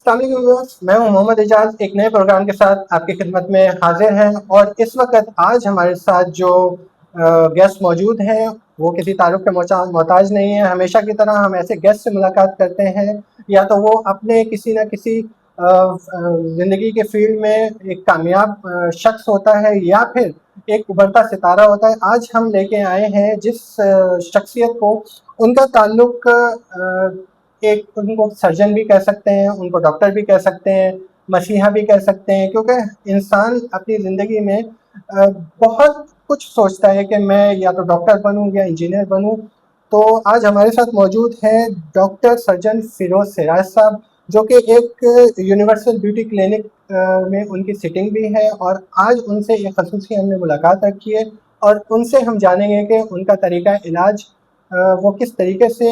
अस्सलाम वालेकुम व्यूअर्स, मैं हूं मोहम्मद एजाज एक नए प्रोग्राम के साथ आपकी खिदमत में हाजिर हैं। और इस वक्त आज हमारे साथ जो गेस्ट मौजूद हैं वो किसी तारुफ के मोहताज नहीं है। हमेशा की तरह हम ऐसे गेस्ट से मुलाकात करते हैं या तो वो अपने किसी न किसी ज़िंदगी के फील्ड में एक कामयाब शख्स होता है या फिर एक उभरता सितारा होता है। आज हम लेके आए हैं जिस शख्सियत को, उनका ताल्लुक एक उनको सर्जन भी कह सकते हैं, उनको डॉक्टर भी कह सकते हैं, मसीहा भी कह सकते हैं, क्योंकि इंसान अपनी ज़िंदगी में बहुत कुछ सोचता है कि मैं या तो डॉक्टर बनूं या इंजीनियर बनूं। तो आज हमारे साथ मौजूद हैं डॉक्टर सर्जन फिरोज सिराज साहब, जो कि एक यूनिवर्सल ब्यूटी क्लिनिक में उनकी सिटिंग भी है। और आज उनसे एक खसूसी हमने मुलाकात रखी है और उनसे हम जानेंगे कि उनका तरीका इलाज वो किस तरीके से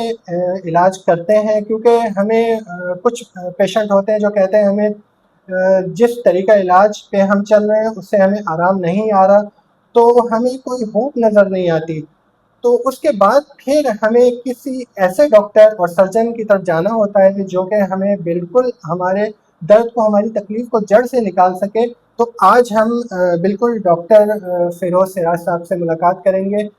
इलाज करते हैं। क्योंकि हमें कुछ पेशेंट होते हैं जो कहते हैं हमें जिस तरीका इलाज पे हम चल रहे हैं उससे हमें आराम नहीं आ रहा, तो हमें कोई होप नज़र नहीं आती। तो उसके बाद फिर हमें किसी ऐसे डॉक्टर और सर्जन की तरफ जाना होता है जो कि हमें बिल्कुल हमारे दर्द को, हमारी तकलीफ को जड़ से निकाल सके। तो आज हम बिल्कुल डॉक्टर फिरोज सिराज साहब से मुलाकात करेंगे,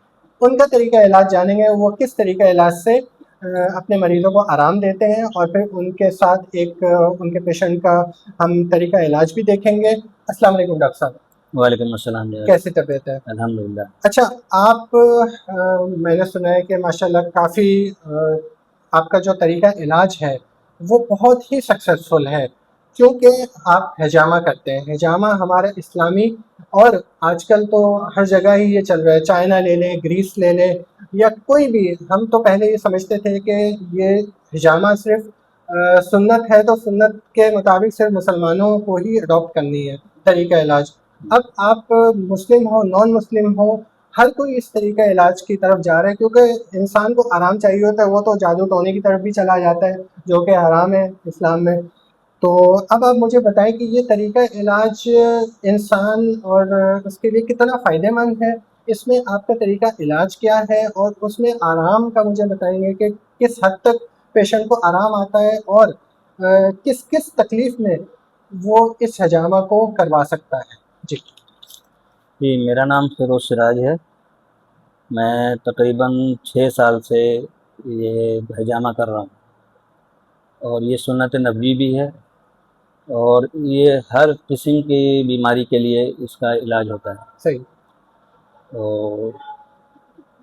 उनका तरीका इलाज जानेंगे, वो किस तरीका इलाज से अपने मरीज़ों को आराम देते हैं। और फिर उनके साथ एक उनके पेशेंट का हम तरीका इलाज भी देखेंगे। अस्सलाम वालेकुम डॉक्टर साहब, वालेकुम अस्सलाम जी। कैसी तबीयत है? अल्हम्दुलिल्लाह। अच्छा, आप मैंने सुना है कि माशाल्लाह काफ़ी आपका जो तरीका इलाज है वो बहुत ही सक्सेसफुल है, क्योंकि आप हिजामा करते हैं। हिजामा हमारा इस्लामी, और आजकल तो हर जगह ही ये चल रहा है, चाइना ले लें, ग्रीस ले लें या कोई भी। हम तो पहले ये समझते थे कि ये हिजामा सिर्फ सुन्नत है, तो सुन्नत के मुताबिक सिर्फ मुसलमानों को ही अडॉप्ट करनी है तरीका इलाज। अब आप मुस्लिम हो, नॉन मुस्लिम हो, हर कोई इस तरीके इलाज की तरफ जा रहा है, क्योंकि इंसान को आराम चाहिए होता है। वो तो जादू टोने की तरफ भी चला जाता है जो कि हराम है इस्लाम में। तो अब आप मुझे बताएं कि ये तरीका इलाज इंसान और उसके लिए कितना फ़ायदेमंद है, इसमें आपका तरीका इलाज क्या है, और उसमें आराम का मुझे बताएंगे कि किस हद तक पेशेंट को आराम आता है और किस किस तकलीफ़ में वो इस हजामा को करवा सकता है। जी। जी, मेरा नाम फिरोज सिराज है। मैं तकरीबन 6 साल से ये हिजामा कर रहा हूँ और ये सुन्नत नबवी भी है और ये हर किस्म की बीमारी के लिए इसका इलाज होता है। सही। तो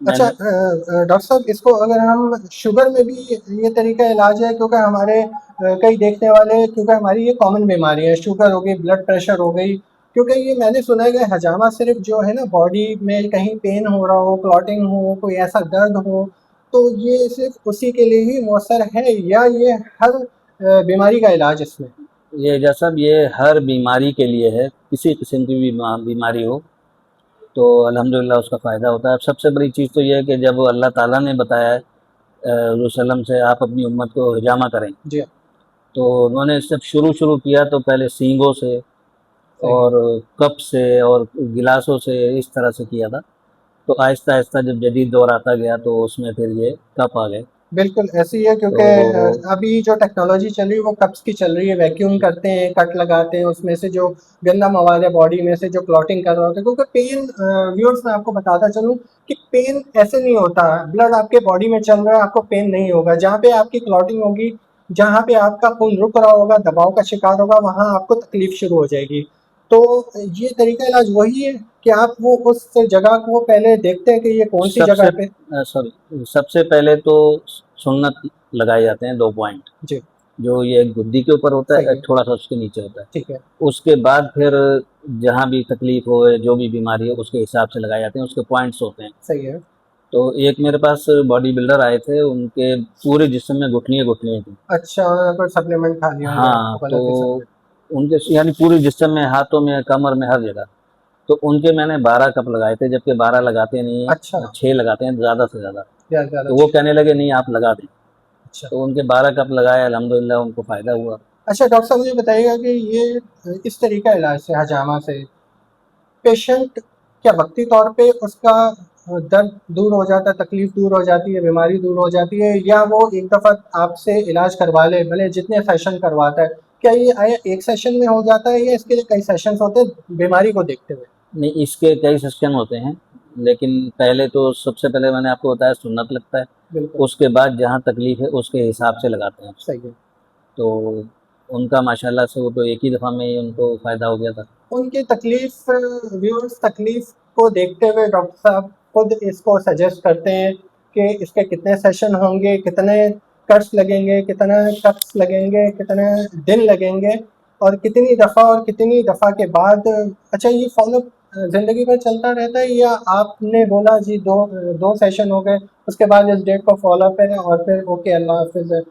अच्छा, मैंने डॉक्टर साहब, इसको अगर हम शुगर में भी ये तरीका इलाज है, क्योंकि हमारे कई देखने वाले, क्योंकि हमारी ये कॉमन बीमारी है, शुगर हो गई, ब्लड प्रेशर हो गई। क्योंकि ये मैंने सुना है कि हजामा सिर्फ जो है ना, बॉडी में कहीं पेन हो रहा हो, क्लॉटिंग हो, कोई ऐसा दर्द हो, तो ये सिर्फ उसी के लिए ही मौसर है, या ये हर बीमारी का इलाज इसमें? ये जैसा ये हर बीमारी के लिए है, किसी किस्म की भी बीमारी हो तो अल्हम्दुलिल्लाह उसका फ़ायदा होता है। अब सबसे बड़ी चीज़ तो ये है कि जब अल्लाह ताला ने बताया है वसल्लम से आप अपनी उम्मत को हिजामा करें, जी हाँ। तो उन्होंने जब शुरू शुरू किया तो पहले सींगों से सही है। और कप से और गिलासों से इस तरह से किया था। तो आहिस्ता आहिस्ता जब जदीद दौर आता गया तो उसमें फिर ये कप आ गए। बिल्कुल ऐसी है, क्योंकि तो अभी जो टेक्नोलॉजी चल रही है वो कप्स की चल रही है। वैक्यूम करते हैं, कट लगाते हैं, उसमें से जो गंदा मवाद है बॉडी में से जो क्लॉटिंग कर रहा होता है, क्योंकि पेन, व्यूअर्स मैं आपको बताता चलूँ कि पेन ऐसे नहीं होता। ब्लड आपके बॉडी में चल रहा है, आपको पेन नहीं होगा। जहाँ पे आपकी क्लॉटिंग होगी, जहाँ पे आपका खून रुक रहा होगा, दबाव का शिकार होगा, वहाँ आपको तकलीफ शुरू हो जाएगी। तो ये तरीका इलाज वही है कि आप वो उस जगह को पहले देखते हैं कि ये कौन सी सबसे जगह पे। सॉरी सबसे पहले तो सुन्नत लगाए जाते हैं 2 पॉइंट, जी। जो ये गुद्दी के ऊपर होता सही है, है। थोड़ा सा उसके नीचे होता है। ठीक है। उसके बाद फिर जहाँ भी तकलीफ हो, जो भी बीमारी है उसके हिसाब से लगाए जाते हैं, उसके पॉइंट्स होते हैं। सही है। तो एक मेरे पास बॉडी बिल्डर आए थे, उनके पूरे जिस्म में घुटनियाँ घुटनियाँ थी। अच्छा, कोई सप्लीमेंट खा लिया होगा, हाँ, गलत तो किस्म के। उनके यानी पूरे जिस्म में, हाथों में, कमर में, हर जगह। तो उनके मैंने 12 कप लगाए थे, जबकि 12 लगाते नहीं अच्छा। हैं, 6 लगाते हैं ज़्यादा से ज़्यादा। ज़्यादा तो वो अच्छी। कहने लगे नहीं आप लगा दें। अच्छा। तो उनके 12 कप लगाए, अल्हम्दुलिल्लाह उनको फ़ायदा हुआ। अच्छा डॉक्टर साहब, मुझे बताइएगा कि ये इस तरीका इलाज से, हजामा से, पेशेंट क्या वक्ती तौर पे उसका दर्द दूर हो जाता है, तकलीफ दूर हो जाती है, बीमारी दूर हो जाती है, या वो एक दफ़ा आपसे इलाज करवा ले, भले जितने सेशन करवाता है, क्या ये आया एक सेशन में हो जाता है या इसके लिए कई सेशंस होते हैं बीमारी को देखते हुए? नहीं, इसके कई सेक्शन होते हैं, लेकिन पहले तो सबसे पहले मैंने आपको बताया सुन्नत लगता है, बिल्कुल उसके बाद जहाँ तकलीफ है उसके हिसाब से लगाते हैं। सही है। तो उनका माशाल्लाह से वो तो एक ही दफ़ा में ही उनको फ़ायदा हो गया था। उनकी तकलीफ व्यूअर्स तकलीफ को देखते हुए डॉक्टर साहब खुद इसको सजेस्ट करते हैं कि इसके कितने सेशन होंगे, कितने कट्स लगेंगे, कितने कट्स लगेंगे, कितने दिन लगेंगे और कितनी दफ़ा और कितनी दफ़ा के बाद। अच्छा, ये फॉलो ज़िंदगी भर चलता रहता है या आपने बोला जी 2 सेशन हो गए, उसके बाद इस डेट को फ़ॉलो-अप है और फिर ओके अल्लाह हाफ़िज़ है?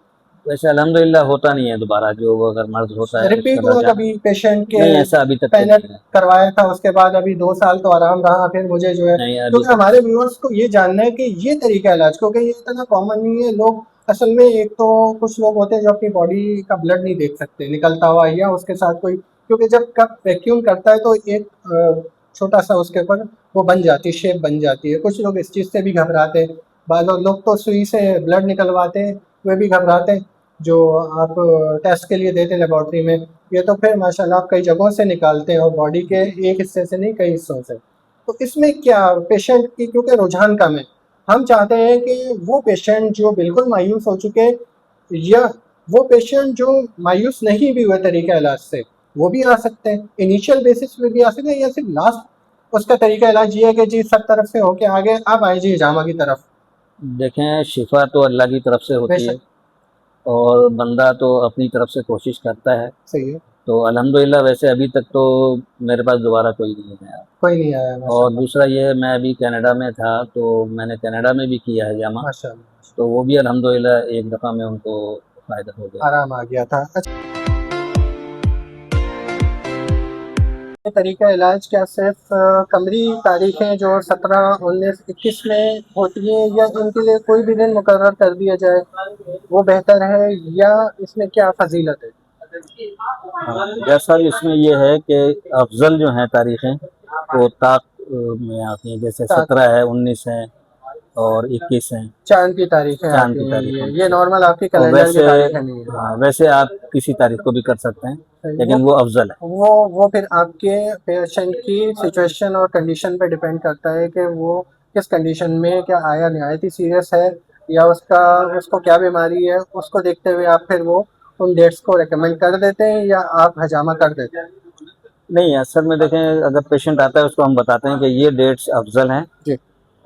वैसे अल्हम्दुलिल्लाह होता नहीं है दोबारा, जो वो अगर मर्ज़ होता है उसके रिपीट बाद हुआ जाना। कभी पेशेंट के? नहीं, ऐसा अभी तक तो पहले नहीं है। करवाया था उसके बाद अभी 2 साल तो आराम रहा, फिर मुझे जो है नहीं, अभी क्योंकि तक हमारे व्यूअर्स को ये जानना है कि ये तरीका इलाज, क्योंकि ये इतना कॉमन नहीं है। लोग असल में, एक तो कुछ लोग होते हैं जो अपनी बॉडी का ब्लड नहीं देख सकते निकलता हुआ, या उसके साथ कोई, क्योंकि जब कप वैक्यूम करता है तो एक छोटा सा उसके ऊपर वो बन जाती है, शेप बन जाती है। कुछ लोग इस चीज़ से भी घबराते हैं। बाद लोग तो सुई से ब्लड निकलवाते हैं, वे भी घबराते हैं, जो आप टेस्ट के लिए देते हैं लेबॉर्ट्री में। ये तो फिर माशाल्लाह आप कई जगहों से निकालते हैं और बॉडी के एक हिस्से से नहीं, कई हिस्सों से। तो इसमें क्या पेशेंट की, क्योंकि रुझान कम है, हम चाहते हैं कि वो पेशेंट जो बिल्कुल मायूस हो चुके, या वो पेशेंट जो मायूस नहीं भी हुए तरीका इलाज से, वो भी आ सकते हैं, इनिशियल बेसिस पे भी आ सकते हैं, या सिर्फ लास्ट उसका तरीका इलाज ये है कि जी सब तरफ से होके आगे आप आए जी हिजामा की तरफ। देखें, शिफ़ा तो अल्लाह की तरफ से होती है बेशक और बंदा तो अपनी तरफ से कोशिश करता है। सही है, तो अल्हम्दुलिल्लाह वैसे अभी तक तो मेरे पास दोबारा कोई नहीं है। कोई नहीं आया और माशाल्लाह। दूसरा ये है, मैं अभी कनाडा में था, तो मैंने कनाडा में भी किया है जामा, माशाल्लाह तो वो भी अल्हम्दुलिल्लाह एक दफ़ा में उनको फ़ायदा हो गया। आराम आ गया था। ये तरीका इलाज क्या सिर्फ कमरी तारीखें जो 17, 19, 21 में होती हैं, या इनके लिए कोई भी दिन मुकर्रर कर दिया जाए वो बेहतर है, या इसमें क्या फजीलत है? हाँ, जैसा इसमें ये है कि अफ़ज़ल जो हैं तारीख़ें वो ताक में आती हैं, जैसे ता- 17 है, 19 है और 21 हैं, चांद की तारीखें चाँद आती की हैं, तारीख ये होती है। नॉर्मल आपकी और कैलेंडर की वैसे तारीखें नहीं है। हाँ, वैसे आप किसी तारीख को भी कर सकते हैं, तो लेकिन वो अफ़ज़ल है। वो फिर आपके पेशेंट की सिचुएशन और कंडीशन पे डिपेंड करता है कि वो किस कंडीशन में, क्या आया नहायत ही सीरियस है, या उसको क्या बीमारी है, उसको देखते हुए आप फिर वो उन डेट्स को रिकमेंड कर देते हैं या आप हजामा कर देते हैं? नहीं, असल में देखें, अगर पेशेंट आता है उसको हम बताते हैं कि ये डेट्स अफ़ज़ल हैं जी,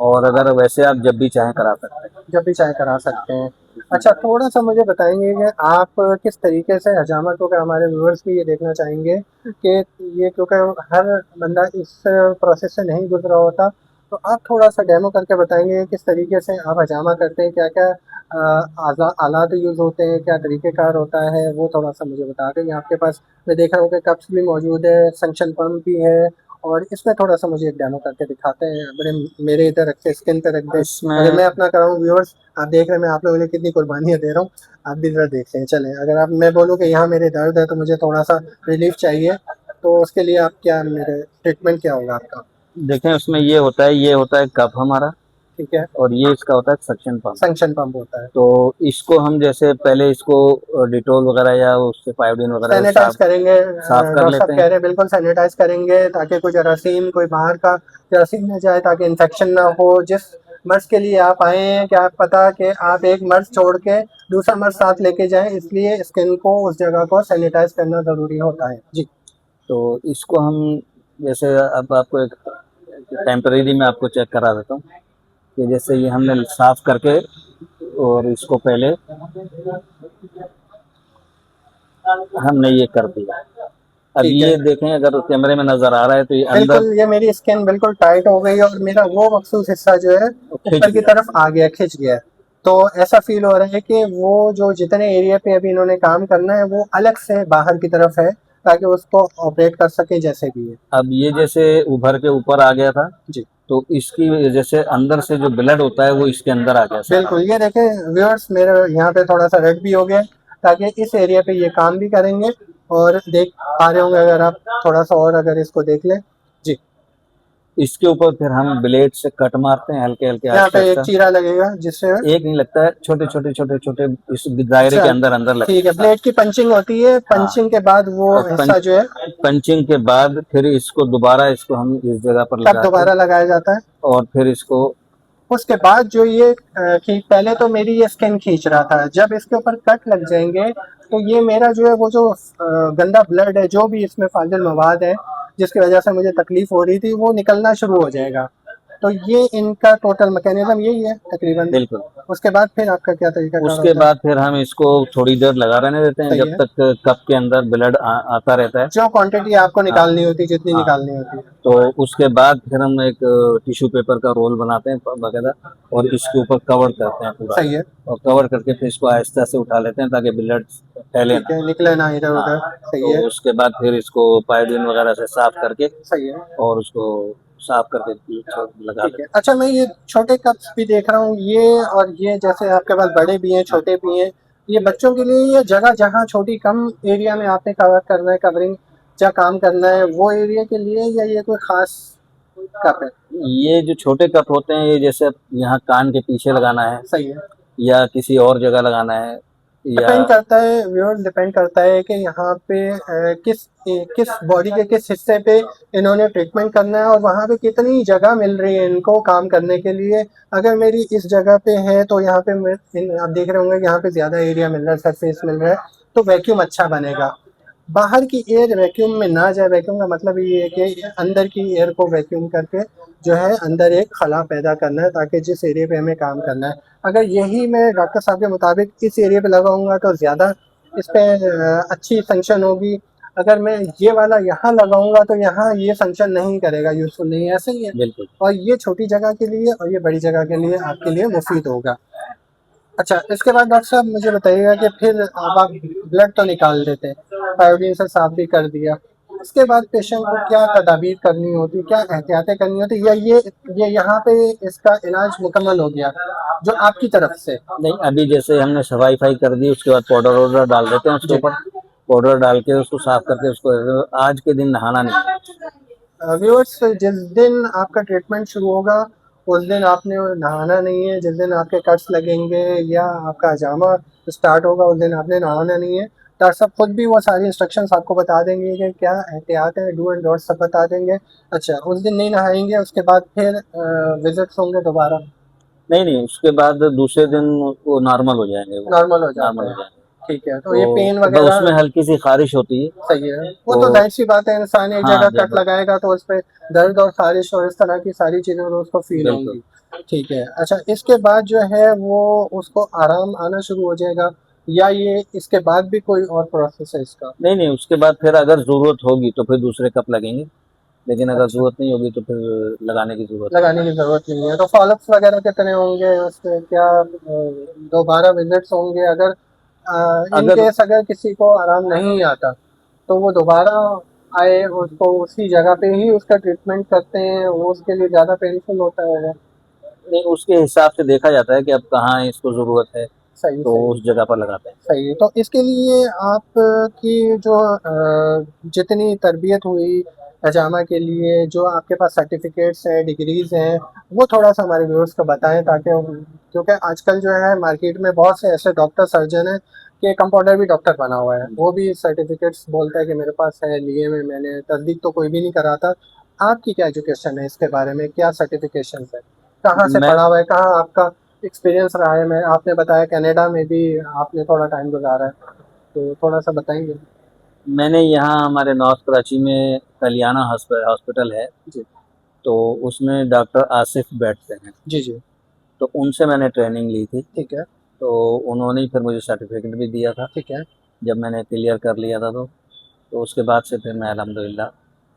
और अगर वैसे आप जब भी चाहें करा सकते हैं। जब भी चाहे करा सकते हैं। अच्छा, थोड़ा-सा मुझे बताएँगे कि आप किस तरीके से हजामा, क्योंकि हमारे व्यूअर्स भी ये देखना चाहेंगे कि ये, क्योंकि हर बंदा इस प्रोसेस से नहीं गुज़रा होता, तो आप थोड़ा-सा डेमो करके बताएँगे किस तरीके से आप हजामा करते हैं, क्या-क्या आलात यूज़ होते हैं, क्या तरीक़ेकार होता है, वो थोड़ा-सा मुझे बता देंगे? आपके पास मैं देख रहा हूँ कि कप्स भी मौजूद है, सक्शन पंप भी है, और इसमें थोड़ा-सा मुझे एक डेमो करके दिखाते हैं। बड़े मेरे इधर रख के स्किन पे रख दें। अगर इसमें मैं अपना कराऊँ व्यूअर्स, आप देख रहे हैं मैं आप लोगों के लिए कितनी कुर्बानियाँ दे रहा हूँ, आप भी ज़रा देख लें। चलें, अगर आप, मैं बोलूँ कि यहाँ मेरे दर्द है तो मुझे थोड़ा-सा रिलीफ़ चाहिए, तो उसके लिए आप क्या, मेरे ट्रीटमेंट क्या होगा आपका? देखें, उसमें ये होता है कप हमारा, ठीक है, और ये इसका होता है सक्शन पंप। सक्शन पंप होता है। तो इसको हम जैसे पहले इसको डिटॉल वगैरह या उससे पायोडीन वगैरह से सैनिटाइज़ करेंगे, साफ कर डॉक्टर साहब लेते कह हैं। रहे हैं बिल्कुल सैनिटाइज़ करेंगे ताकि कोई जरासीम, कोई बाहर का जरासीम ना जाए, ताकि इन्फेक्शन ना हो। जिस मर्ज़ के लिए आप आए हैं, क्या आप पता कि आप एक मर्ज़ छोड़ के दूसरा मर्ज़ साथ लेके जाएँ, इसलिए स्किन को, उस जगह को सैनिटाइज़ करना ज़रूरी होता है। जी, तो इसको हम जैसे अब आपको एक टेम्परेरी में आपको चेक करा देता हूँ कि जैसे ये हमने साफ करके और इसको पहले हमने ये कर दिया। अब ठीक है। ये देखें, अगर कैमरे में नज़र आ रहा है तो ये अंदर बिल्कुल, ये मेरी स्किन बिल्कुल टाइट हो गई है और मेरा वो मखसूस हिस्सा जो है खिंच ऊपर की गया। तरफ आ गया, खिंच गया है। तो ऐसा फ़ील हो रहा है कि वो जो जितने एरिया पे अभी इन्होंने काम करना है वो अलग से बाहर की तरफ है, ताकि उसको ऑपरेट कर सकें जैसे भी है। अब ये जैसे उभर के ऊपर आ गया था, जी, तो इसकी वजह से अंदर से जो ब्लड होता है वो इसके अंदर आ गया सारा। बिल्कुल, ये देखें व्यूअर्स, मेरे यहाँ पे थोड़ा-सा रेड भी हो गया है, ताकि इस एरिया पे ये काम भी करेंगे, और देख पा रहे होंगे अगर आप थोड़ा-सा और अगर इसको देख लें। जी, इसके ऊपर फिर हम ब्लेड से कट मारते हैं हल्के हल्के यहाँ आहिस्ता पे एक आहिस्ता। चीरा लगेगा जिससे एक नहीं लगता है, छोटे छोटे छोटे छोटे इस दायरे अच्छा के अंदर अंदर लगते ठीक है, हैं। ब्लेड की पंचिंग होती है, हाँ, पंचिंग के बाद वो और हिस्सा जो है पंचिंग के बाद फिर इसको दोबारा इसको हम इस जगह पर तब लगा के दोबारा लगाया जाता है। और फिर इसको उसके बाद जो ये पहले तो मेरी ये स्किन खींच रहा था, जब इसके ऊपर कट लग जाएंगे तो ये मेरा जो है वो जो गंदा ब्लड है, जो भी इसमें फाजिल मवाद है जिसकी वजह से मुझे तकलीफ हो रही थी, वो निकलना शुरू हो जाएगा। तो ये इनका टोटल मैकेनिज्म यही है तकरीबन। बिल्कुल। उसके बाद फिर आपका क्या तरीका कार उसके होता है? बाद फिर हम इसको थोड़ी देर लगा रहने देते हैं सही जब है, तक कप के अंदर ब्लड आता रहता है। जो क्वांटिटी आपको हाँ निकालनी होती है, जितनी हाँ। निकालनी होती है। तो उसके बाद फिर हम एक टिश्यू पेपर का रोल बनाते हैं वगैरह और इसके ऊपर कवर करते हैं पूरा। सही है, और कवर करके फिर इसको आहिस्ता से उठा लेते हैं ताकि ब्लड फैले ठीक ना। है, निकले ना इधर हाँ, उधर। सही तो है, उसके बाद फिर इसको पायोडीन वगैरह से साफ करके सही है, और उसको साफ करके लगा ठीक है। देते अच्छा, मैं ये छोटे कप्स भी देख रहा हूँ, ये और ये जैसे आपके पास बड़े भी हैं, हैं। हाँ, छोटे भी हैं। ये बच्चों के लिए, ये जगह जहाँ छोटी कम एरिया में आपने कवर करना है, कवरिंग या काम करना है, वो एरिया के लिए, या ये कोई खास कप है? ये जो छोटे कप होते हैं ये जैसे यहाँ कान के पीछे लगाना है सही है, या किसी और जगह लगाना है या डिपेंड करता है व्यूअर्स, डिपेंड करता है कि यहाँ पे किस बॉडी के किस हिस्से पे इन्होंने ट्रीटमेंट करना है और वहाँ पे कितनी जगह मिल रही है इनको काम करने के लिए। अगर मेरी इस जगह पे है तो यहाँ पे आप देख रहे होंगे कि यहाँ पे ज़्यादा एरिया मिल रहा है, सरफेस मिल रहा है, तो वैक्यूम अच्छा बनेगा। बाहर की एयर वैक्यूम में ना जाए, वैक्यूम का मतलब ये है कि अंदर की एयर को वैक्यूम करके जो है अंदर एक खला पैदा करना है, ताकि जिस एरिया पे हमें काम करना है, अगर यही मैं डॉक्टर साहब के मुताबिक इस एरिया पे लगाऊंगा तो ज़्यादा इस पर अच्छी फंक्शन होगी। अगर मैं ये वाला यहाँ लगाऊंगा तो यहाँ ये फंक्शन नहीं करेगा, यूज़फुल नहीं है, ऐसे ही है। बिल्कुल। और ये छोटी जगह के लिए और ये बड़ी जगह के लिए आपके लिए मुफीद होगा। अच्छा, इसके बाद डॉक्टर साहब मुझे बताइएगा कि फिर अब आप ब्लड तो निकाल देते हैं, आयोडीन से साफ भी कर दिया, इसके बाद पेशेंट को क्या तदाबीर करनी होती, क्या एहतियातें करनी होती, या ये यहाँ पे इसका इलाज मुकम्मल हो गया जो आपकी तरफ से? नहीं, अभी जैसे हमने सफाई फाई कर दी उसके बाद पाउडर वाउडर डाल देते हैं उसके जी, ऊपर। पाउडर डाल के उसको साफ करके उसको आज के दिन नहाना नहीं है। व्यूअर्स, जिस दिन आपका ट्रीटमेंट शुरू होगा उस दिन आपने नहाना नहीं है, जिस दिन आपके कट्स लगेंगे या आपका हजामा स्टार्ट होगा उस दिन आपने नहाना नहीं है। डॉक्टर साहब खुद भी वो सारी इंस्ट्रक्शंस आपको बता देंगे कि क्या एहतियात है, डू एंड डोंट सब बता देंगे। अच्छा, उस दिन नहीं नहाएंगे, उसके बाद फिर विजिट्स होंगे दोबारा? नहीं नहीं, उसके बाद दूसरे दिन वो नॉर्मल हो जाएंगे, वो नॉर्मल हो नॉर्मल जाते हो हैं, जाएंगे। ठीक है। तो ये पेन तो अब वगैरह? उसमें हल्की सी खारिश होती है। सही है, वो तो तो जाहिर सी बात है, इंसान एक हाँ जगह कट जब लगाएगा तो उस पर दर्द और खारिश और इस तरह की सारी चीज़ें तो उसको फील बिल्कुल। होंगी। ठीक है। अच्छा, इसके बाद जो है वो उसको आराम आना शुरू हो जाएगा, या ये इसके बाद भी कोई और प्रोसेस है इसका? नहीं नहीं, उसके बाद फिर अगर जरूरत होगी तो फिर दूसरे कप लगेंगे, लेकिन अगर अच्छा, जरूरत नहीं होगी तो फिर लगाने की जरूरत नहीं। लगाने की ज़रूरत नहीं है। तो फॉलोअप्स वगैरह कितने होंगे उसके, क्या दोबारा विजिट्स होंगे? अगर इन अगर केस अगर किसी को आराम नहीं आता तो वो दोबारा आए, उसको उसी जगह पे ही उसका ट्रीटमेंट करते हैं, वो उसके लिए ज़्यादा पेनफुल होता है? नहीं, उसके हिसाब से देखा जाता है कि अब कहाँ इसको जरूरत है सही तो सही उस जगह पर लगाते हैं। सही है। तो इसके लिए आपकी जो जितनी तरबियत हुई हजामा के लिए, जो आपके पास सर्टिफिकेट्स हैं, डिग्रीज हैं, वो थोड़ा सा हमारे व्यूअर्स को बताएं, ताकि क्योंकि आजकल जो है मार्केट में बहुत से ऐसे डॉक्टर सर्जन हैं कि कंपाउंडर भी डॉक्टर बना हुआ है, वो भी सर्टिफिकेट्स बोलता है कि मेरे पास है, लिए में मैंने तस्दीक तो कोई भी नहीं कराता। आपकी क्या एजुकेशन है, इसके बारे में क्या सर्टिफिकेशन है, कहाँ से मैं पढ़ा हुआ है, कहाँ आपका एक्सपीरियंस रहा है? मैं आपने बताया कनाडा में भी आपने थोड़ा टाइम गुजारा है, तो थोड़ा सा बताएंगे? मैंने यहाँ हमारे नॉर्थ कराची में कलियाना हॉस्पिटल है, जी, तो उसमें डॉक्टर आसिफ बैठते हैं। जी, जी, तो उनसे मैंने ट्रेनिंग ली थी। ठीक है, तो उन्होंने ही फिर मुझे सर्टिफिकेट भी दिया था ठीक है। जब मैंने क्लियर कर लिया था। तो उसके बाद से फिर मैं अल्हम्दुलिल्लाह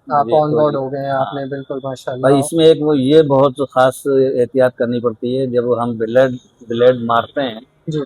आप मुझे ऑन बोर्ड कोई हो गए हैं, हाँ। आपने बिल्कुल भाई माशाल्लाह। इसमें एक वो ये बहुत ख़ास एहतियात करनी पड़ती है जब हम ब्लेड ब्लेड मारते हैं जी,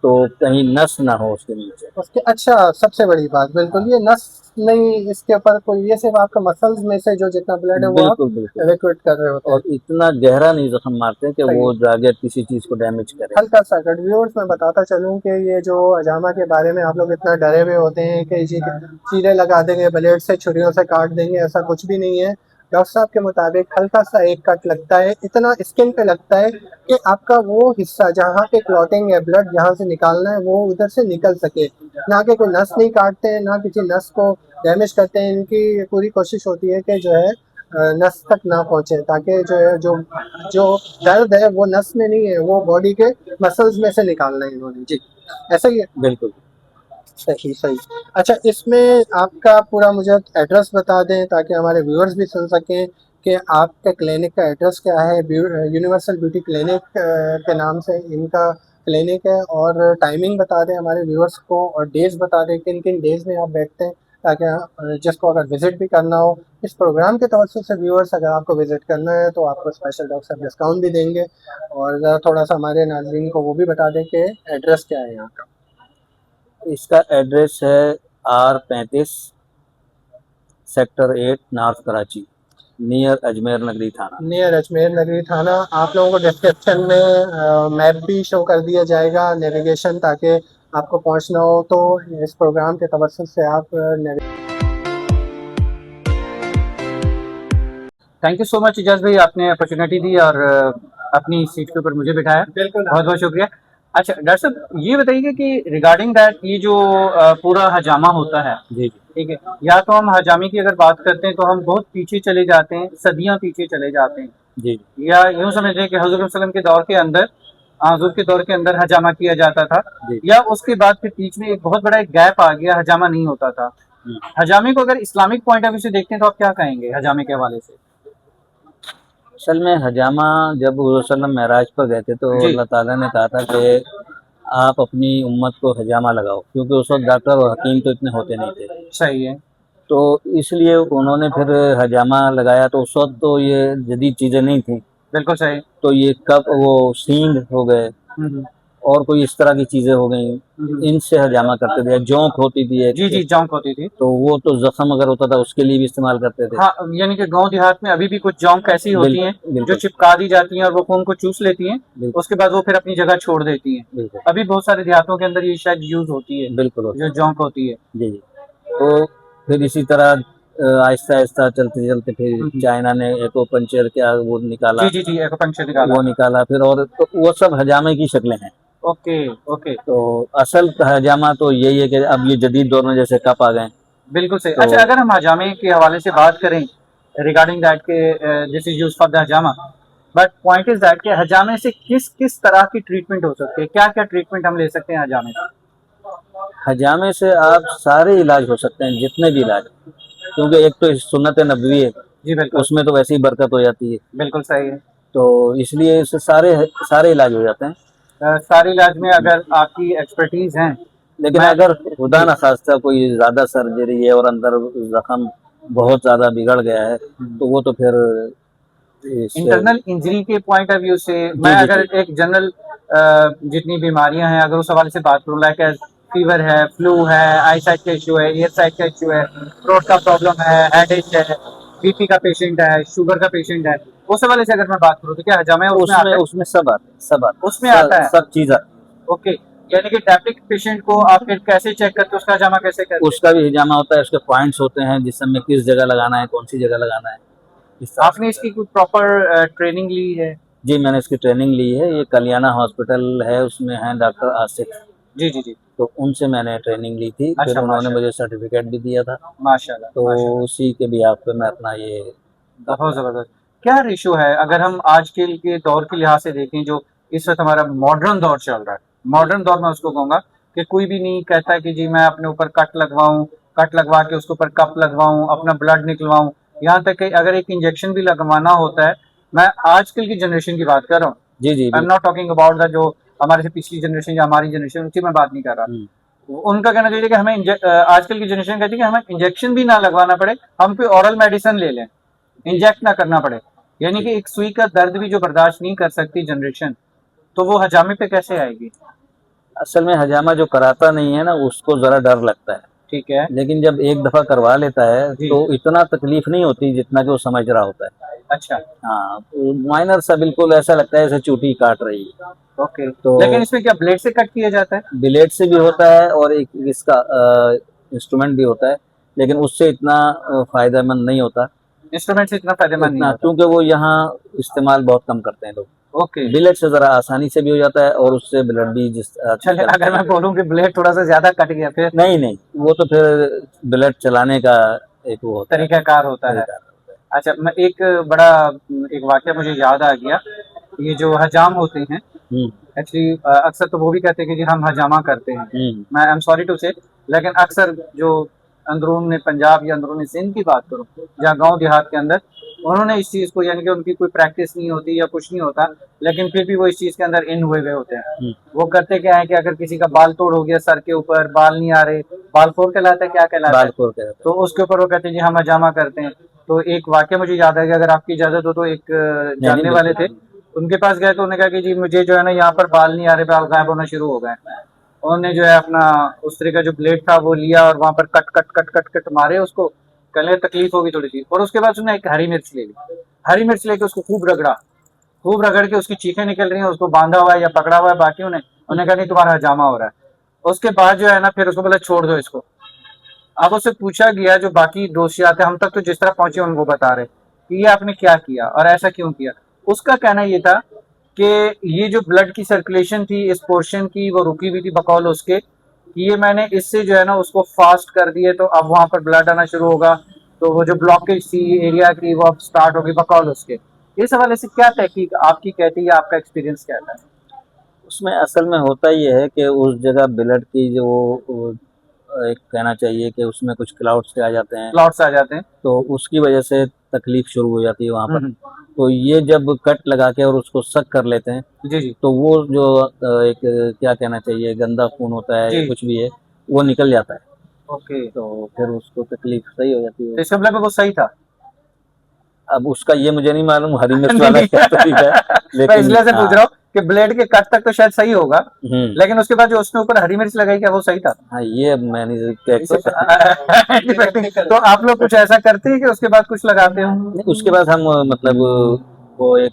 तो कहीं नस ना हो उसके नीचे। उसके अच्छा, सबसे बड़ी बात बिल्कुल हाँ, ये नस नहीं, इसके ऊपर कोई, ये सिर्फ आपका मसल्स में से जो जितना ब्लड है वो आप बिल्कुल बिल्कुल। एवेक्यूएट कर रहे होते हैं। और इतना गहरा नहीं जख्म मारते हैं कि सही वो है। जाके किसी चीज़ को डैमेज करे। हल्का सा कट व्यूअर्स, मैं बताता चलूँ कि ये जो अजामा के बारे में आप लोग इतना डरे हुए होते हैं कि जी चीरे लगा देंगे, ब्लेड से छुरियों से काट देंगे, ऐसा कुछ भी नहीं है। डॉक्टर साहब के मुताबिक हल्का सा एक कट लगता है, इतना स्किन पे लगता है कि आपका वो हिस्सा जहाँ पे क्लॉटिंग है, ब्लड जहाँ से निकालना है वो उधर से निकल सके। ना कि कोई नस नहीं काटते हैं, ना किसी नस को डैमेज करते हैं। इनकी पूरी कोशिश होती है कि जो है नस तक ना पहुँचे, ताकि जो है जो दर्द है वो नस में नहीं है, वो बॉडी के मसल्स में से निकालना है इन्होंने। जी, ऐसा ही है? बिल्कुल। सही, सही। अच्छा, इसमें आपका पूरा मुझे एड्रेस बता दें ताकि हमारे व्यूअर्स भी सुन सकें कि आपके क्लिनिक का एड्रेस क्या है? यूनिवर्सल ब्यूटी क्लिनिक के नाम से इनका क्लिनिक है, और टाइमिंग बता दें हमारे व्यूअर्स को, और डेज़ बता दें किन-किन डेज़ में आप बैठते हैं, ताकि जिसको अगर विज़िट भी करना हो इस प्रोग्राम के तवज्जुह से व्यूअर्स अगर आपको विज़िट करना है तो आपको स्पेशल डॉक्टर साहब डिस्काउंट भी देंगे। और ज़रा थोड़ा-सा हमारे नाज़रीन को वो भी बता दें कि एड्रेस क्या है यहाँ का? इसका एड्रेस है R35 sector 8 north Karachi, near Ajmer नगरी थाना। नियर अजमेर नगरी थाना। आप लोगों को डिस्क्रिप्शन में मैप भी शो कर दिया जाएगा, नेविगेशन, ताकि आपको पहुंचना हो तो इस प्रोग्राम के तवज्जुह से आप thank you so much Ijaz भाई, आपने अपॉर्चुनिटी दी और अपनी सीट के ऊपर मुझे बिठाया। बिल्कुल। बहुत बहुत शुक्रिया। अच्छा डॉक्टर साहब, ये बताइए कि रिगार्डिंग दैट ये जो पूरा हजामा होता है, जी, जी। ठीक है, या तो हम हजामे की अगर बात करते हैं तो हम बहुत पीछे चले जाते हैं, सदियां पीछे चले जाते हैं, जी, जी। या यूं समझ लें कि हजरत वसल्लम के दौर के अंदर, हजूर के दौर के अंदर हजामा किया जाता था, जी। या उसके बाद फिर बीच में एक बहुत बड़ा एक गैप आ गया, हजामा नहीं होता था। हजामे को अगर इस्लामिक पॉइंट ऑफ व्यू से देखते हैं तो आप क्या कहेंगे हजामे के हवाले से? असल में हजामा जब हुज़ूर सल्लम मेराज पर गए थे तो जी। अल्लाह ताला ने कहा था कि आप अपनी उम्मत को हजामा लगाओ, क्योंकि उस वक्त डॉक्टर और हकीम तो इतने होते नहीं थे। सही है। तो इसलिए उन्होंने फिर हजामा लगाया, तो उस वक्त तो ये जदीद चीज़ें नहीं थी, बिल्कुल सही। तो ये कप वो सींग हो गए हम्म, और कोई इस तरह की चीज़ें हो गई, इनसे हजामा करते थे। जोंक होती थी जी जी, एक, जौंक होती थी। तो वो तो जख्म अगर होता था उसके लिए भी इस्तेमाल करते थे। हाँ, यानी कि गांव देहात में अभी भी कुछ जौंक ऐसी होती हैं जो बिल्कुल, चिपका दी जाती हैं और वो खून को चूस लेती हैं, बिल्कुल, उसके बाद वो फिर अपनी जगह छोड़ देती हैं। बिल्कुल, अभी बहुत सारे देहातों के अंदर ये शायद यूज होती है, बिल्कुल होता जो जौंक होती है। है। जी, जी। तो फिर इसी तरह आहिस्ता-आहिस्ता चलते-चलते फिर हम्म, चाइना ने एक्यूपंक्चर क्या वो निकाला, जी जी जी, एक्यूपंक्चर निकाला। वो निकाला फिर, और तो वो सब हजामे की शक्लें हैं। ओके ओके, तो असल हजामा तो यही है कि अब ये जदीद दौर में जैसे कप आ गए, बिल्कुल सही। तो अच्छा, अगर हम हजामे के हवाले से बात करें रिगार्डिंग दैट के this is use for the हजामा, बट पॉइंट इज दैट के हजामे से किस किस तरह की ट्रीटमेंट हो सकती है, क्या क्या ट्रीटमेंट हम ले सकते हैं हजामे से? हजामे से आप सारे इलाज हो सकते हैं, जितने भी इलाज, क्योंकि एक तो सुन्नत नबवी है, जी बिल्कुल, उसमें तो वैसे ही बरकत हो जाती है, बिल्कुल सही है। तो इसलिए इससे सारे सारे इलाज हो जाते हैं। सारे इलाज में अगर आपकी एक्सपर्टीज हैं, लेकिन मैं अगर खुदा जी, न खास्ता कोई ज़्यादा सर्जरी है और अंदर जख्म बहुत ज़्यादा बिगड़ गया है, तो वो तो फिर इससे इंटरनल इंजरी के पॉइंट ऑफ व्यू से मैं जी, जी, अगर जी। एक जनरल जितनी बीमारियां हैं अगर उस हवाले से बात करूँ, लाइक फीवर है, फ्लू है, आई साइड का इशू है, ईयर साइड का इशू है, थ्रोट का प्रॉब्लम है, हेडेक है, बीपी का पेशेंट है, शुगर का पेशेंट है, उस हवाले से अगर मैं बात करूँ तो क्या हजामा है उसमें उसमें आता है? उसमें सब आते हैं, सब आते हैं, उसमें आता है। सब चीज़ आती ओके, यानी कि डायबिटिक पेशेंट को आप फिर कैसे चेक करते हो, उसका हजामा कैसे है। करते हैं? उसका भी हिजामा होता है, उसके पॉइंट्स होते हैं, जिस समय किस जगह लगाना है, कौन सी जगह लगाना है, इस तरह आपने से। इसकी कोई प्रॉपर ट्रेनिंग ली है? जी, मैंने इसकी ट्रेनिंग ली है, ये कलियाना हॉस्पिटल है, उसमें हैं डॉक्टर आसिफ, जी जी जी। तो उनसे मैंने ट्रेनिंग ली थी, फिर अच्छा, उन्होंने माशाल्लाह मुझे सर्टिफिकेट भी दिया था, माशाल्लाह तो माशाल्लाह। उसी के बिहाफ पे मैं अपना ये कर बहुत रहा हूँ। ज़बरदस्त। क्या रेशियो है अगर हम आज के दौर के लिहाज से देखें, जो इस वक़्त हमारा मॉडर्न दौर चल रहा है, मॉडर्न दौर मैं उसको कहूँगा कि कोई भी नहीं कहता है कि जी मैं अपने ऊपर कट लगवाऊँ, कट लगवा के उसके ऊपर कप लगवाऊँ, अपना ब्लड निकलवाऊँ। यहाँ तक कि अगर एक इंजेक्शन भी लगवाना होता है, मैं आजकल की जनरेशन की बात कर रहा हूँ। जी, जी, I am not talking about the जो हमारे से पिछली जनरेशन या हमारी जनरेशन, उसकी मैं बात नहीं कर रहा। हुँ, उनका कहना चाहिए कि हमें आजकल की जनरेशन कहती है कि हमें इंजेक्शन भी ना लगवाना पड़े, हम कोई ओरल मेडिसिन ले लें, इंजेक्ट ना करना पड़े। यानी कि एक सुई का दर्द भी जो बर्दाश्त नहीं कर सकती जनरेशन, तो वो हजामे पे कैसे आएगी? असल में हजामा जो कराता नहीं है ना, उसको ज़रा डर लगता है, ठीक है। लेकिन जब एक दफ़ा करवा लेता है, जी। तो इतना तकलीफ नहीं होती जितना कि वो समझ रहा होता है। अच्छा। हाँ, तो माइनर सा बिल्कुल ऐसा लगता है जैसे चोटी काट रही है, ओके, तो लेकिन इसमें क्या ब्लेड से कट किया जाता है? ब्लेड से भी होता है और एक इसका इंस्ट्रूमेंट भी होता है, लेकिन उससे इतना फ़ायदेमंद नहीं होता। इंस्ट्रूमेंट से इतना फायदेमंद नहीं इतना, होता। क्योंकि वो यहाँ इस्तेमाल बहुत कम करते हैं लोग। ओके, बिलेट से जरा आसानी से भी हो जाता है और उससे ब्लड भी जिस चलिए अगर मैं बोलूँ कि ब्लेड थोड़ा सा ज्यादा कट गया फिर नहीं नहीं, वो तो फिर ब्लड चलाने का एक वो होता है, तरीकाकार होता है। तरीका होता है। अच्छा, मैं एक बड़ा एक वाक्य मुझे याद आ गया, ये जो हजाम होते हैं हम्म एक्चुअली अक्सर तो वो भी कहते हैं कि जी हम हजामा करते हैं। हम्म मैं आई एम सॉरी टू से, लेकिन अक्सर जो अंदरून पंजाब या अंदरून सिंध की बात करूं, जहाँ गांव देहात के अंदर उन्होंने इस चीज को, यानी कि उनकी कोई प्रैक्टिस नहीं होती या कुछ नहीं होता, लेकिन फिर भी वो इस चीज के अंदर इन हुए हुए होते हैं। हम्म। वो करते क्या है कि अगर किसी का बाल तोड़ हो गया सर के ऊपर, बाल नहीं आ रहे, बाल फोड़ कहलाता है, क्या कहलाता है, बालकोर कहते तो उसके ऊपर वो कहते हैं जी हम हजामा करते हैं। तो एक वाक्य मुझे याद आ गया, अगर आपकी इजाजत हो तो एक नहीं, जानने वाले थे, उनके पास गए तो उन्होंने कहा कि जी मुझे जो है ना यहाँ पर बाल नहीं आ रहे, बाल गायब होना शुरू हो गए। उन्होंने जो है अपना उस तरह का जो ब्लेड था वो लिया और वहां पर cut cut cut cut cut मारे उसको, कहने तकलीफ होगी थोड़ी सी, और उसके बाद उसने एक हरी मिर्च ले ली, हरी मिर्च लेके उसको खूब रगड़ा, खूब रगड़ के उसकी चीखें निकल रही हैं, उसको बांधा हुआ है या पकड़ा हुआ है, बाकी उन्हें कहा नहीं तुम्हारा हजामा हो रहा है। उसके बाद जो है ना फिर उसको बोला छोड़ दो इसको। अब उससे पूछा गया, जो बाकी दोषी आते हम तक तो जिस तरह पहुंचे उनको बता रहे कि ये आपने क्या किया और ऐसा क्यों किया। उसका कहना ये था कि ये जो ब्लड की सर्कुलेशन थी इस पोर्शन की वो रुकी हुई थी बकौल उसके, कि ये मैंने इससे जो है ना उसको फास्ट कर दिए, तो अब वहां पर ब्लड आना शुरू होगा, तो वो जो ब्लॉकेज थी एरिया की वो अब स्टार्ट होगी बकौल उसके। इस हवाले से क्या तहकीक आपकी कहती है, आपका एक्सपीरियंस क्या था? उसमें असल में होता ये है कि उस जगह ब्लड की जो एक कहना चाहिए कि उसमें कुछ क्लाउड्स से आ जाते हैं, क्लॉट्स आ जाते हैं। तो उसकी वजह से तकलीफ शुरू हो जाती है वहाँ पर। हम्म, तो ये जब कट लगा के और उसको सक कर लेते हैं, जी जी तो वो जो एक क्या कहना चाहिए गंदा खून होता है या जी। कुछ भी है, वो निकल जाता है। ओके, तो फिर उसको तकलीफ सही हो जाती तो है। इसका मतलब वो सही था। अब उसका ये मुझे नहीं मालूम हरी मिर्च नहीं वाला नहीं क्या तरीका है, मैं लेकिन इसलिए से पूछ हाँ। रहा हूँ कि ब्लेड के कट तक तो शायद सही होगा, हम्म। लेकिन उसके बाद जो उसने ऊपर हरी मिर्च लगाई क्या वो सही था? हाँ, ये मैं नहीं कह सकता। तो आप लोग कुछ ऐसा करते हैं कि उसके बाद कुछ लगाते हो? नहीं, उसके बाद हम मतलब वो एक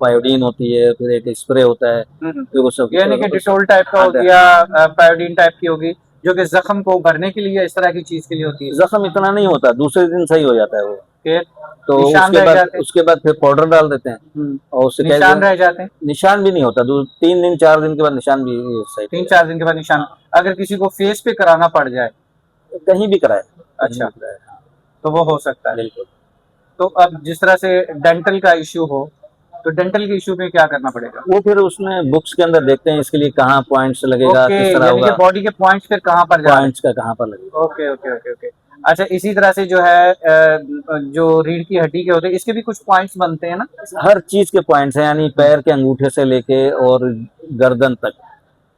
पायोडीन होती है, फिर एक स्प्रे होता है, फिर वो सब यानी कि डिटोल टाइप का हो गया, पायोडीन टाइप की होगी, जो कि जख्म को भरने के लिए या इस तरह की चीज के लिए होती है। जख्म इतना नहीं होता, दूसरे दिन सही हो जाता है वो। फिर तो निशान रह जाते हैं। उसके बाद फिर पाउडर डाल देते हैं और उससे क्या निशान रह जाते हैं। निशान भी नहीं होता, 3 दिन 4 दिन के बाद निशान भी सही हो 3-4 दिन के बाद निशान, अगर किसी को फेस पे कराना पड़ जाए जाता है। कहीं भी कराए, अच्छा, कहीं भी कराए, हाँ, तो वो हो सकता है। बिल्कुल। तो अब जिस तरह से डेंटल का इश्यू हो, तो डेंटल के इश्यू में क्या करना पड़ेगा? वो फिर उसमें बुक्स के अंदर देखते हैं इसके लिए कहाँ पॉइंट्स लगेगा, ओके, किस तरह यानी कि होगा, बॉडी के पॉइंट्स फिर कहाँ पर जा रहे पॉइंट्स का कहाँ पर लगेगा। हैं? Okay okay okay okay. अच्छा, इसी तरह से जो है जो रीढ़ की हड्डी के होते हैं इसके भी कुछ पॉइंट्स बनते हैं ना? हर चीज के पॉइंट्स हैं, यानी पैर के अंगूठे से लेके और गर्दन तक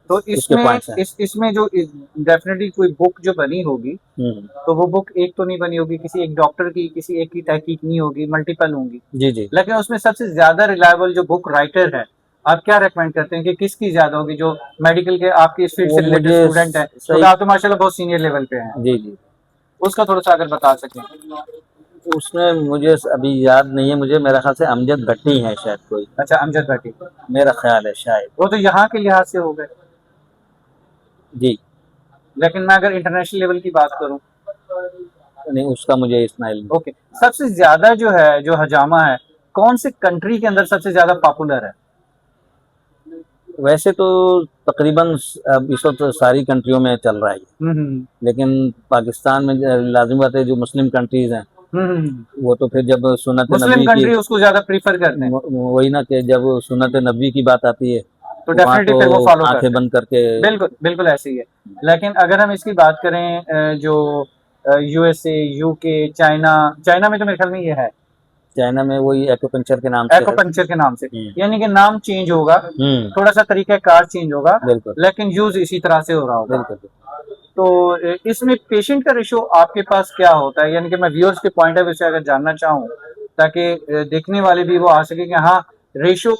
तो उसके इसमें पॉइंट्स हैं। इसमें जो डेफिनेटली कोई बुक जो बनी होगी, तो वो बुक एक तो नहीं बनी होगी, किसी एक डॉक्टर की, किसी एक की तहकीक नहीं होगी, मल्टीपल होंगी, जी जी। लेकिन उसमें सबसे ज्यादा रिलायबल जो बुक राइटर है, आप क्या रेकमेंड करते हैं कि किसकी ज्यादा होगी, जो मेडिकल के आपकी इस फील्ड वो से रिलेटेड मुझे स्टूडेंट है, सही, तो आप तो माशाल्लाह बहुत सीनियर लेवल पे हैं, जी जी। उसका थोड़ा सा अगर बता सकें। उसमें मुझे अभी याद नहीं है, मुझे मेरा ख्याल से अमजद भट्टी है शायद कोई, अच्छा, अमजद भट्टी, मेरा ख्याल है शायद। वो तो यहाँ के लिहाज से हो गए, जी। लेकिन मैं अगर इंटरनेशनल लेवल की बात करूं, नहीं, उसका मुझे इतना इल्म ओके, सबसे ज्यादा जो है जो हजामा है कौन से कंट्री के अंदर सबसे ज्यादा पॉपुलर है? नहीं। वैसे तो तकरीबन अब इस वक्त सारी कंट्रियों में चल रहा है ये। लेकिन पाकिस्तान में लाजिम बात है, जो मुस्लिम कंट्रीज हैं वो तो फिर जब सुन्नत मुस्लिम नबी की, कंट्री उसको ज्यादा प्रीफर करते हैं, वही ना कि जब सुन्नत नबी की बात आती है तो वहाँ डेफिनेटली तो फिर वो फॉलो करते आंखें हैं। बंद करके। बिल्कुल बिल्कुल ऐसे ही है। लेकिन अगर हम इसकी बात करें जो यूएसए, यूके, चाइना, चाइना में तो मेरे ख्याल में ये है चाइना में वही एक्यूपंक्चर के नाम से है। एक्यूपंक्चर के नाम से, यानी कि नाम चेंज होगा, थोड़ा सा तरीका कार चेंज होगा, बिल्कुल लेकिन यूज इसी तरह से हो रहा होगा। बिल्कुल। तो इसमें पेशेंट का रेशो आपके पास क्या होता है, यानी कि मैं व्यूअर्स के पॉइंट ऑफ व्यू से अगर जानना चाहूँ, ताकि देखने वाले भी वो आ सके कि हाँ रेशो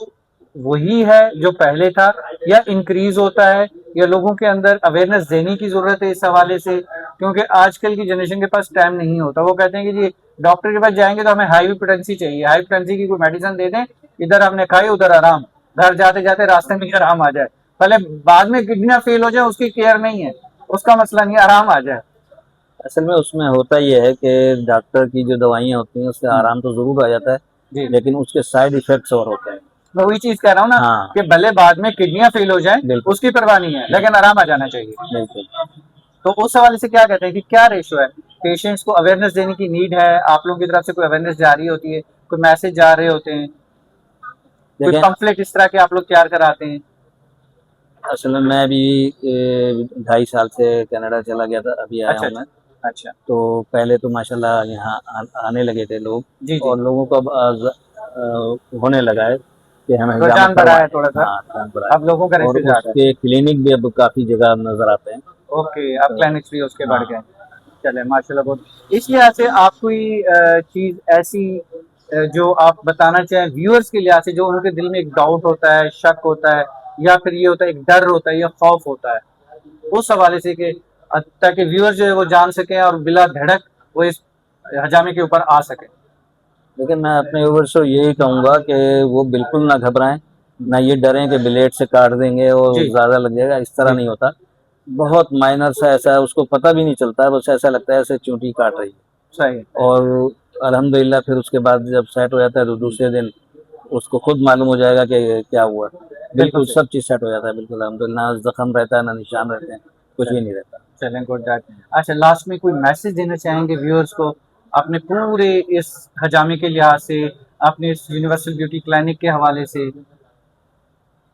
वही है जो पहले था या इंक्रीज होता है, या लोगों के अंदर अवेयरनेस देने की जरूरत है इस हवाले से, क्योंकि आजकल की जनरेशन के पास टाइम नहीं होता। वो कहते हैं कि जी डॉक्टर के पास जाएंगे तो हमें हाइपरटेंसी चाहिए, हाइपरटेंसी की कोई मेडिसिन दे दें, इधर हमने खाई उधर आराम, घर जाते जाते रास्ते में आराम आ जाए, पहले बाद में किडनियां फेल हो जाए उसकी केयर नहीं है, उसका मसला नहीं, आराम आ जाए। असल में उसमें होता ये है कि डॉक्टर की जो दवाइयाँ होती हैं उससे आराम तो ज़रूर आ जाता है, जी लेकिन उसके साइड इफ़ेक्ट्स और होते हैं। मैं वही चीज कह रहा हूँ ना हाँ। कि भले बाद में किडनियां फेल हो जाएं बिल्कुल। उसकी परवाह नहीं है, लेकिन आराम आ जाना चाहिए। बिल्कुल। तो उस हवाले से क्या कहते हैं कि क्या रेशो है, पेशेंट्स को अवेयरनेस देने की नीड है, आप लोगों की तरफ से कोई अवेयरनेस जारी होती है, कोई मैसेज जा रहे होते हैं, कोई देखें, पंफलेट इस तरह के आप लोग तैयार कराते हैं? असल में मैं अभी 2.5 साल से कनाडा चला गया था, अभी आया अच्छा हूँ मैं। अच्छा अच्छा। तो पहले तो माशाल्लाह यहाँ आने लगे थे लोग, जी जी। और लोगों को अब होने लगा है कि हम हिजामा रुझान बढ़ा है करवाएं। थोड़ा सा, हाँ, जान पड़ा अब लोगों का है। और रेशो जा रहा है। उसके क्लिनिक भी अब काफ़ी जगह नज़र आते हैं। ओके, अब तो क्लिनिक्स भी उसके बढ़ हाँ, गए। चले माशाल्लाह, बहुत इस लिहाज से आप कोई चीज ऐसी जो आप बताना चाहें व्यूअर्स के लिहाज से, जो उनके दिल में एक डाउट होता है, शक होता है, या फिर ये होता है एक डर होता है या खौफ होता है, उस हवाले से कि ताकि व्यूअर जो है वो जान सके और बिला धड़क वो इस हजामे के ऊपर आ सके। लेकिन मैं अपने व्यूअर्स को यही कहूँगा कि वो बिल्कुल ना घबराएं, ना ये डरें कि ब्लेड से काट देंगे और जी ज़्यादा लग जाएगा, इस तरह जी। नहीं होता। बहुत माइनर सा ऐसा है, उसको पता भी नहीं चलता है, बस ऐसा लगता है ऐसे चींटी काट रही है। सही है। और अल्हम्दुलिल्लाह फिर उसके बाद जब सेट हो जाता है तो दूसरे दिन उसको खुद मालूम हो जाएगा कि क्या हुआ। बिल्कुल बिल्कुल सही। सब चीज़ सेट हो जाता है, बिल्कुल अल्हम्दुलिल्लाह, ना ज़ख्म रहता है, ना निशान रहते हैं, कुछ भी चलें नहीं रहता। चलें, गुड डैट। अच्छा, लास्ट में कोई मैसेज देना चाहेंगे व्यूअर्स को अपने पूरे इस हजामे के लिहाज से, अपने इस यूनिवर्सल ब्यूटी क्लिनिक के हवाले से,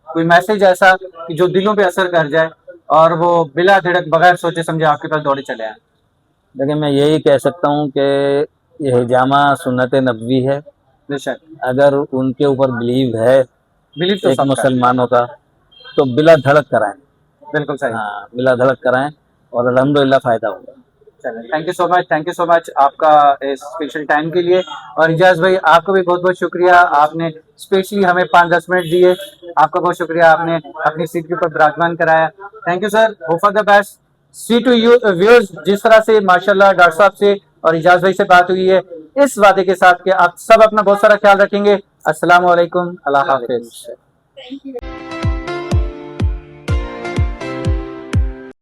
कोई मैसेज ऐसा कि जो दिलों पे असर कर जाए और वो बिला धड़क बगैर सोचे समझे आपके पास दौड़े चले आए? लेकिन मैं यही कह सकता हूँ कि ये हिजामा सुन्नत नबवी है। बेशक। अगर उनके ऊपर बिलीव है बिलीव तो एक सबका है। मुसलमानों का, तो बिला धड़क कराएं। बिल्कुल सही। हाँ, बिला धड़क कराएं और अल्हम्दुलिल्लाह फ़ायदा होगा। चलें, thank you so much, thank you so much आपका इस स्पेशल टाइम के लिए। और इजाज भाई, आपको भी बहुत बहुत शुक्रिया, आपने स्पेशली हमें 5-10 मिनट दिए। आपका बहुत शुक्रिया, आपने अपनी सीट के ऊपर विराजमान कराया। Thank you sir, hope for the best. See to you viewers, जिस तरह से माशाल्लाह डॉक्टर साहब से और इजाज भाई से बात हुई है, इस वादे के साथ कि आप सब अपना बहुत सारा ख्याल रखेंगे। अस्सलाम वालेकुम, अल्लाह हाफिज।